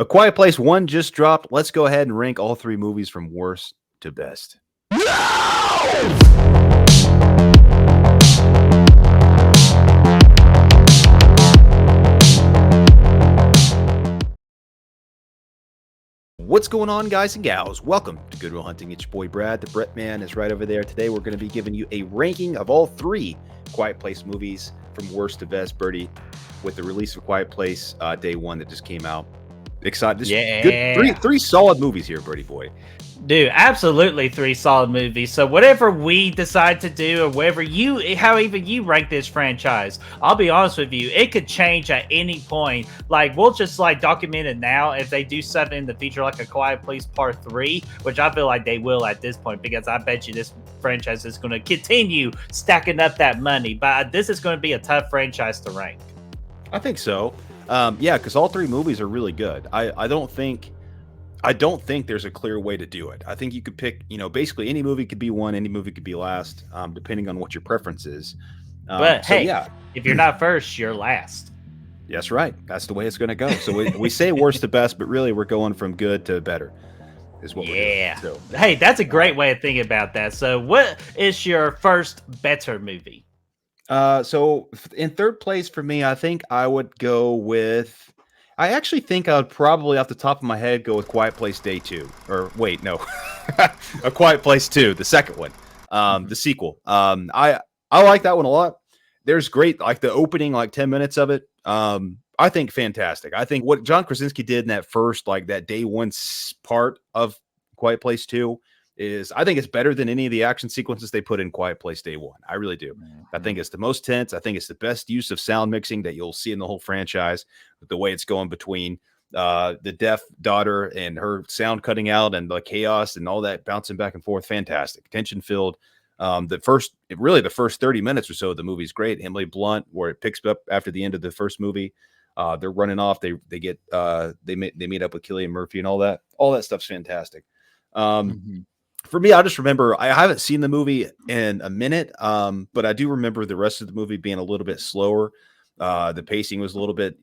A Quiet Place 1 just dropped. Let's go ahead and rank all three movies from worst to best. What's going on, guys and gals? Welcome to Good Will Hunting. It's your boy Brad. The Brett Man is right over there. Today we're going to be giving you a ranking of all three Quiet Place movies from worst to best. Birdie, with the release of Quiet Place day one that just came out. Excited. Good three solid movies here, Birdie boy. Dude, absolutely three solid movies. So whatever we decide to do, or however you rank this franchise, I'll be honest with you, it could change at any point. Like, we'll just document it now. If they do something in the future, like a Quiet Place Part 3, which I feel like they will at this point, because I bet you this franchise is going to continue stacking up that money. But this is going to be a tough franchise to rank. I think so. Yeah, because all three movies are really good. I don't think there's a clear way to do it. I think you could pick, basically any movie could be one, any movie could be last, depending on what your preference is. But hey, yeah. If you're not first, you're last. That's right. That's the way it's going to go. So we say worst to best, but really we're going from good to better is what we're doing. So, hey, that's a great way of thinking about that. So what is your first better movie? So in third place for me, I think I would go with... I actually think I would probably, off the top of my head, go with Quiet Place Day 2. Or, wait, no. A Quiet Place 2, the second one. The sequel. I like that one a lot. There's great, like the opening, 10 minutes of it. I think fantastic. I think what John Krasinski did in that first, that day one part of Quiet Place 2 is, I think it's better than any of the action sequences they put in Quiet Place Day 1. I really do. Mm-hmm. I think it's the most tense. I think it's the best use of sound mixing that you'll see in the whole franchise, with the way it's going between the deaf daughter and her sound cutting out and the chaos and all that bouncing back and forth. Fantastic. Tension filled. The first 30 minutes or so of the movie is great. Emily Blunt, where it picks up after the end of the first movie. They're running off. They meet up with Cillian Murphy and all that. All that stuff's fantastic. For me, I just remember, I haven't seen the movie in a minute, but I do remember the rest of the movie being a little bit slower. The pacing was a little bit,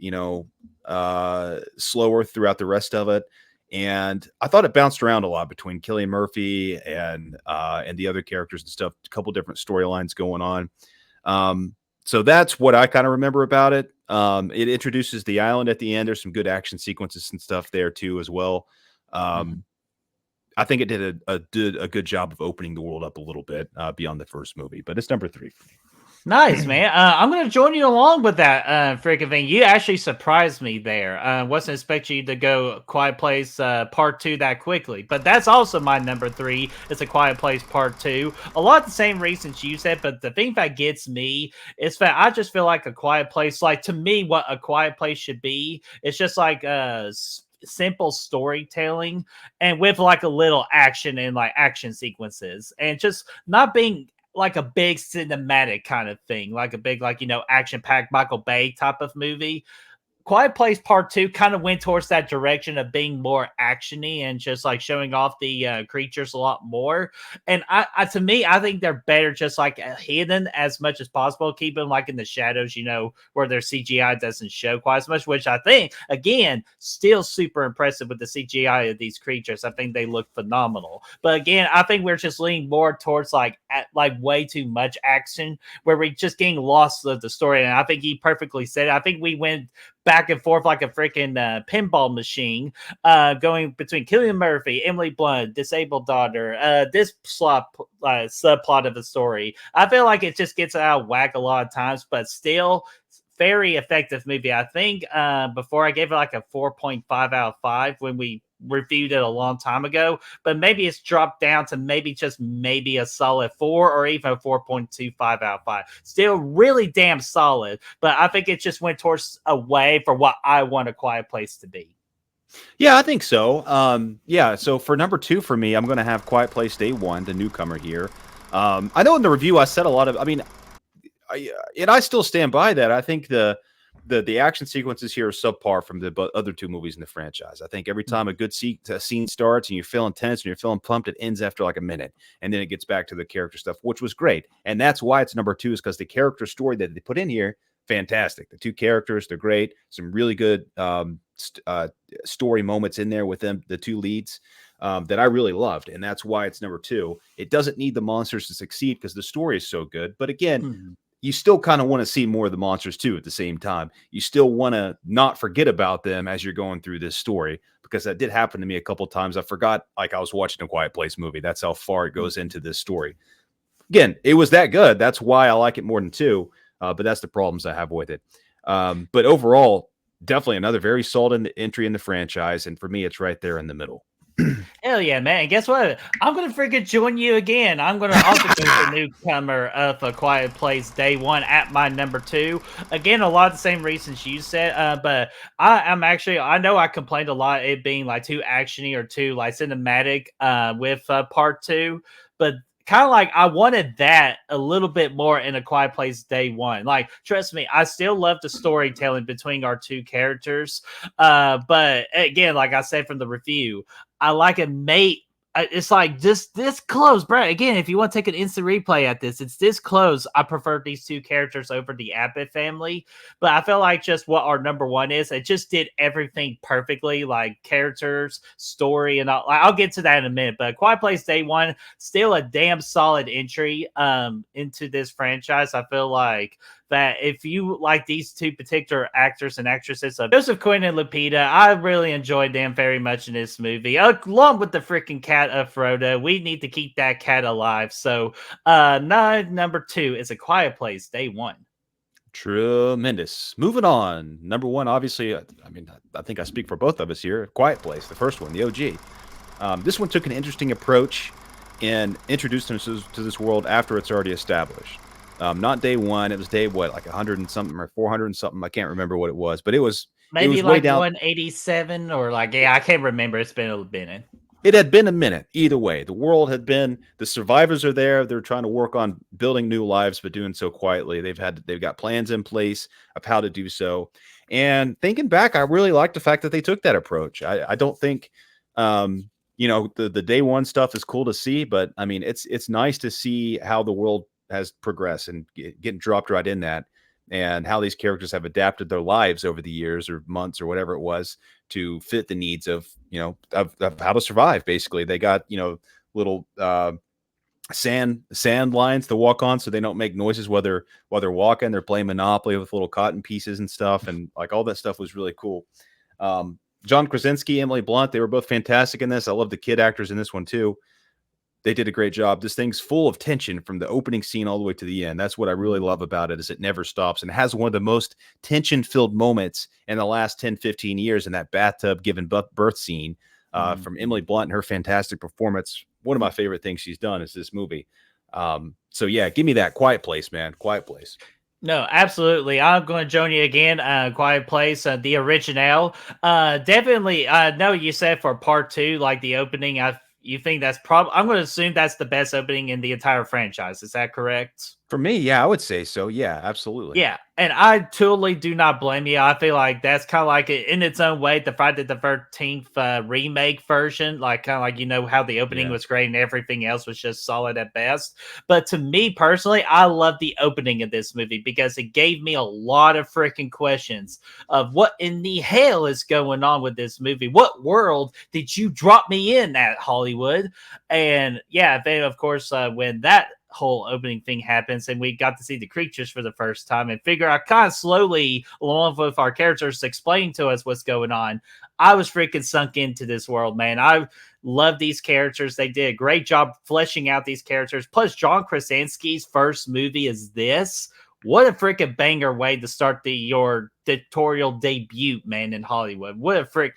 slower throughout the rest of it. And I thought it bounced around a lot between Cillian Murphy and the other characters and stuff. A couple different storylines going on. So that's what I kind of remember about it. It introduces the island at the end. There's some good action sequences and stuff there too, as well. I think it did a good job of opening the world up a little bit beyond the first movie, but it's number 3 for me. Nice, man. I'm going to join you along with that freaking thing. You actually surprised me there. Wasn't expecting you to go Quiet Place Part 2 that quickly, but that's also my number 3. It's a Quiet Place Part 2. A lot of the same reasons you said, but the thing that gets me is that I just feel like a Quiet Place, to me, what a Quiet Place should be, it's just simple storytelling and with a little action and action sequences, and just not being a big cinematic kind of thing, a big action-packed Michael Bay type of movie. Quiet Place Part 2 kind of went towards that direction of being more actiony and just showing off the creatures a lot more. And to me, I think they're better just hidden as much as possible, keep them in the shadows, where their CGI doesn't show quite as much, which I think, again, still super impressive with the CGI of these creatures. I think they look phenomenal. But again, I think we're just leaning more towards way too much action, where we're just getting lost of the story. And I think he perfectly said it. I think we went back and forth like a freaking pinball machine, going between Cillian Murphy, Emily Blunt, disabled daughter, this subplot of the story. I feel like it just gets out of whack a lot of times, but still very effective movie. I think before I gave it a 4.5 out of 5 when we reviewed it a long time ago, but maybe it's dropped down to maybe a solid 4 or even a 4.25 out of 5. Still really damn solid, but I think it just went towards a way for what I want a Quiet Place to be. Yeah, I think so. So for number 2 for me, I'm going to have Quiet Place Day 1, the newcomer here. I know in the review I said a lot of, I still stand by that. I think the action sequences here are subpar from the other 2 movies in the franchise. I think every time a good scene starts and you're feeling tense and you're feeling pumped, it ends after a minute, and then it gets back to the character stuff, which was great. And that's why it's number 2, is because the character story that they put in here, fantastic. The 2 characters, they're great. Some really good story moments in there with them, the two leads, that I really loved, and that's why it's number two. It doesn't need the monsters to succeed because the story is so good, but again, you still kind of want to see more of the monsters too at the same time. You still want to not forget about them as you're going through this story, because that did happen to me a couple times. I forgot, like I was watching a Quiet Place movie. That's how far it goes into this story. Again, it was that good. That's why I like it more than two, but that's the problems I have with it. But overall, definitely another very solid entry in the franchise, and for me, it's right there in the middle. Hell yeah, man. And guess what? I'm going to freaking join you again. I'm going to also go with the newcomer of A Quiet Place Day One at my number two. Again, a lot of the same reasons you said, but I'm actually, I know I complained a lot it being like too actiony or too like cinematic with part two, but kind of like I wanted that a little bit more in A Quiet Place Day One. Like, trust me, I still love the storytelling between our two characters. But again, like I said from the review, I like it, mate. It's like just this close, bro. Again, if you want to take an instant replay at this, it's this close. I prefer these two characters over the Abbott family, but I feel like just what our number one is, it just did everything perfectly, like characters, story, and all. I'll get to that in a minute. But Quiet Place Day One, still a damn solid entry into this franchise. I feel like that if you like these two particular actors and actresses of Joseph Quinn and Lupita, I really enjoyed them very much in this movie, along with the freaking cat of Frodo. We need to keep that cat alive. So number two is A Quiet Place Day One. Tremendous. Moving on. Number one, obviously, I mean, I think I speak for both of us here. Quiet Place, the first one, the OG. This one took an interesting approach and introduced us to this world after it's already established. Not day one. It was day what, like 100 and something or 400 and something. I can't remember what it was, but it was Maybe way like down. 187 or like, yeah, I can't remember. It's been a minute. It had been a minute. Either way, the world had been. The survivors are there. They're trying to work on building new lives, but doing so quietly. They've got plans in place of how to do so. And thinking back, I really like the fact that they took that approach. I don't think. The day one stuff is cool to see, but I mean, it's nice to see how the world has progressed and getting dropped right in that, and how these characters have adapted their lives over the years or months or whatever it was to fit the needs of of how to survive. Basically, they got little sand lines to walk on so they don't make noises while they're walking. They're playing Monopoly with little cotton pieces and stuff, and like all that stuff was really cool. John Krasinski, Emily Blunt, they were both fantastic in this. I love the kid actors in this one too. They did a great job. This thing's full of tension from the opening scene all the way to the end. That's what I really love about it, is it never stops and has one of the most tension-filled moments in the last 10, 15 years in that bathtub giving birth scene from Emily Blunt and her fantastic performance. One of my favorite things she's done is this movie. So yeah, give me that. Quiet Place, man. Quiet Place. No, absolutely. I'm going to join you again. Quiet Place, the original. Definitely. No, you said for part two, like the opening, you think that's probably, I'm going to assume that's the best opening in the entire franchise. Is that correct? For me, yeah, I would say so. Yeah, absolutely. Yeah, and I totally do not blame you. I feel like that's kind of like in its own way, the Friday the 13th remake version, like kind of like, how the opening was great and everything else was just solid at best. But to me personally, I love the opening of this movie because it gave me a lot of freaking questions of what in the hell is going on with this movie. What world did you drop me in at, Hollywood? And yeah, then of course, when that whole opening thing happens and we got to see the creatures for the first time and figure out kind of slowly, along with our characters explaining to us what's going on, I was freaking sunk into this world, man. I love these characters. They did a great job fleshing out these characters. Plus, John Krasinski's first movie is this. What a freaking banger way to start your directorial debut, man, in Hollywood. What a frick.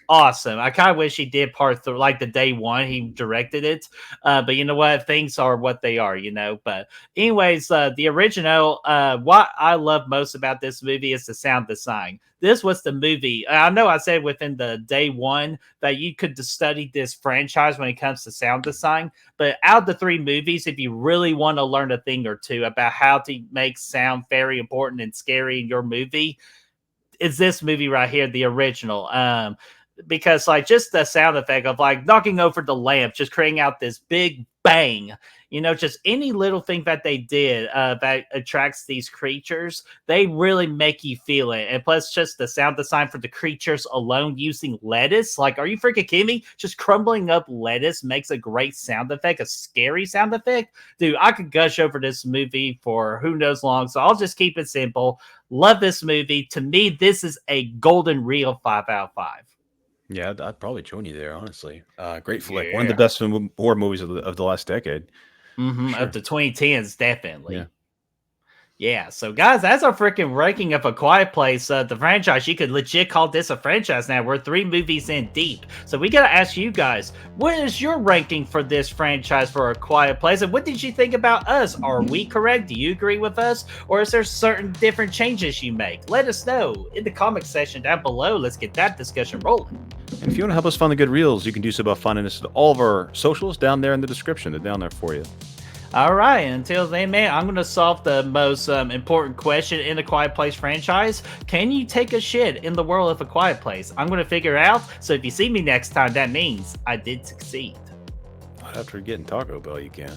Awesome. I kind of wish he did part three, like the day one he directed it. But you know what? Things are what they are, But anyways, the original, what I love most about this movie is the sound design. This was the movie. I know I said within the day one that you could study this franchise when it comes to sound design. But out of the three movies, if you really want to learn a thing or two about how to make sound very important and scary in your movie, it's this movie right here, the original. because like just the sound effect of like knocking over the lamp, just creating out this big bang, just any little thing that they did that attracts these creatures, they really make you feel it. And plus just the sound design for the creatures alone using lettuce, like, are you freaking kidding me? Just crumbling up lettuce makes a great sound effect, a scary sound effect. Dude, I could gush over this movie for who knows long, so I'll just keep it simple. Love this movie. To me, this is a golden real 5 out of 5. Yeah, I'd probably join you there, honestly. Great flick. One of the Yeah. best horror movies of the last decade. Of the 2010s, definitely. Yeah. Yeah, so guys, that's our freaking ranking of A Quiet Place, the franchise. You could legit call this a franchise now. We're 3 movies in deep. So we gotta ask you guys, what is your ranking for this franchise for A Quiet Place? And what did you think about us? Are we correct? Do you agree with us? Or is there certain different changes you make? Let us know in the comment section down below. Let's get that discussion rolling. And if you want to help us find the good reels, you can do so by finding us at all of our socials down there in the description. They're down there for you. All right, until then, man, I'm going to solve the most important question in the Quiet Place franchise. Can you take a shit in the world of A Quiet Place? I'm going to figure it out, so if you see me next time, that means I did succeed. After getting Taco Bell, you can.